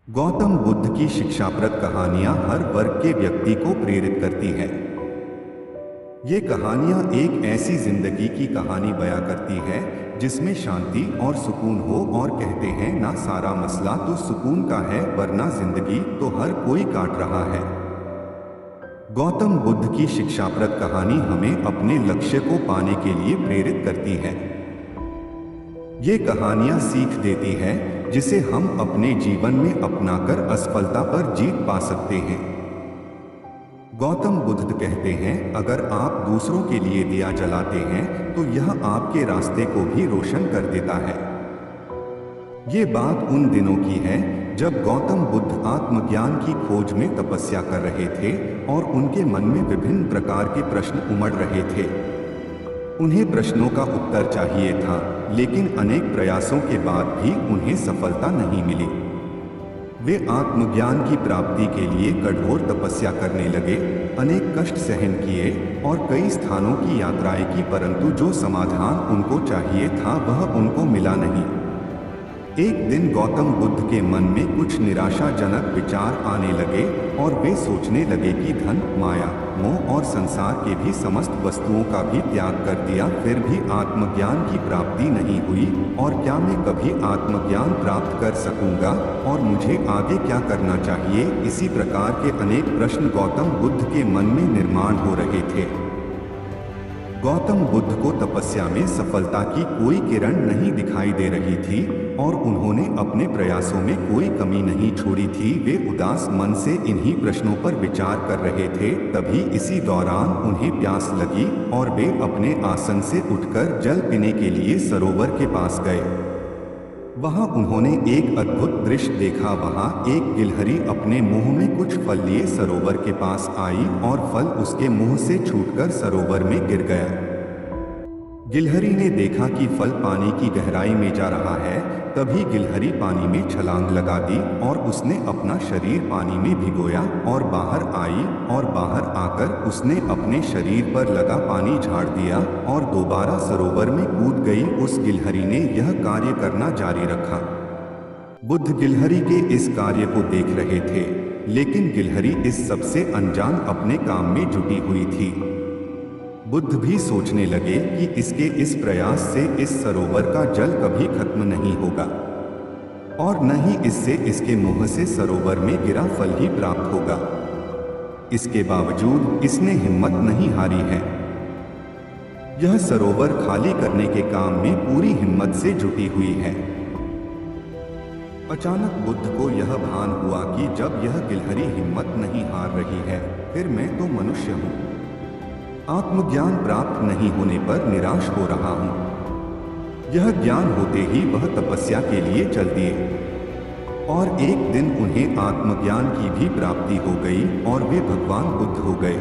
गौतम बुद्ध की शिक्षाप्रद कहानियां हर वर्ग के व्यक्ति को प्रेरित करती है। ये कहानियां एक ऐसी जिंदगी की कहानी बयां करती है जिसमें शांति और सुकून हो, और कहते हैं ना सारा मसला तो सुकून का है, वरना जिंदगी तो हर कोई काट रहा है। गौतम बुद्ध की शिक्षाप्रद कहानी हमें अपने लक्ष्य को पाने के लिए प्रेरित करती है। ये कहानियां सीख देती है जिसे हम अपने जीवन में अपनाकर असफलता पर जीत पा सकते हैं। गौतम बुद्ध कहते हैं, अगर आप दूसरों के लिए दिया जलाते हैं तो यह आपके रास्ते को भी रोशन कर देता है। ये बात उन दिनों की है जब गौतम बुद्ध आत्मज्ञान की खोज में तपस्या कर रहे थे और उनके मन में विभिन्न प्रकार के प्रश्न उमड़ रहे थे। उन्हें प्रश्नों का उत्तर चाहिए था, लेकिन अनेक प्रयासों के बाद भी उन्हें सफलता नहीं मिली। वे आत्मज्ञान की प्राप्ति के लिए कठोर तपस्या करने लगे, अनेक कष्ट सहन किए और कई स्थानों की यात्राएं की, परंतु जो समाधान उनको चाहिए था वह उनको मिला नहीं। एक दिन गौतम बुद्ध के मन में कुछ निराशाजनक विचार आने लगे और वे सोचने लगे कि धन, माया, मोह और संसार के भी समस्त वस्तुओं का भी त्याग कर दिया, फिर भी आत्मज्ञान की प्राप्ति नहीं हुई, और क्या मैं कभी आत्मज्ञान प्राप्त कर सकूंगा, और मुझे आगे क्या करना चाहिए। इसी प्रकार के अनेक प्रश्न गौतम बुद्ध के मन में निर्माण हो रहे थे। गौतम बुद्ध को तपस्या में सफलता की कोई किरण नहीं दिखाई दे रही थी और उन्होंने अपने प्रयासों में कोई कमी नहीं छोड़ी थी। वे उदास मन से इन्हीं प्रश्नों पर विचार कर रहे थे। तभी इसी दौरान उन्हें प्यास लगी और वे अपने आसन से उठकर जल पीने के लिए सरोवर के पास गए। वहां उन्होंने एक अद्भुत दृश्य देखा। वहां एक गिलहरी अपने मुंह में कुछ फल लिए सरोवर के पास आई और फल उसके मुंह से छूटकर सरोवर में गिर गया। गिलहरी ने देखा कि फल पानी की गहराई में जा रहा है। तभी गिलहरी पानी में छलांग लगा दी और उसने अपना शरीर पानी में भिगोया और बाहर आई, और बाहर आकर उसने अपने शरीर पर लगा पानी झाड़ दिया और दोबारा सरोवर में कूद गई। उस गिलहरी ने यह कार्य करना जारी रखा। बुद्ध गिलहरी के इस कार्य को देख रहे थे, लेकिन गिलहरी इस सबसे अनजान अपने काम में जुटी हुई थी। बुद्ध भी सोचने लगे कि इसके इस प्रयास से इस सरोवर का जल कभी खत्म नहीं होगा और न ही इससे इसके मुंह से सरोवर में गिरा फल ही प्राप्त होगा। इसके बावजूद इसने हिम्मत नहीं हारी है। यह सरोवर खाली करने के काम में पूरी हिम्मत से जुटी हुई है। अचानक बुद्ध को यह भान हुआ कि जब यह गिलहरी हिम्मत नहीं हार रही है, फिर मैं तो मनुष्य हूँ। आत्मज्ञान प्राप्त नहीं होने पर निराश हो रहा हूँ। यह ज्ञान होते ही वह तपस्या के लिए चल दिए और एक दिन उन्हें आत्मज्ञान की भी प्राप्ति हो गई और वे भगवान बुद्ध हो गए।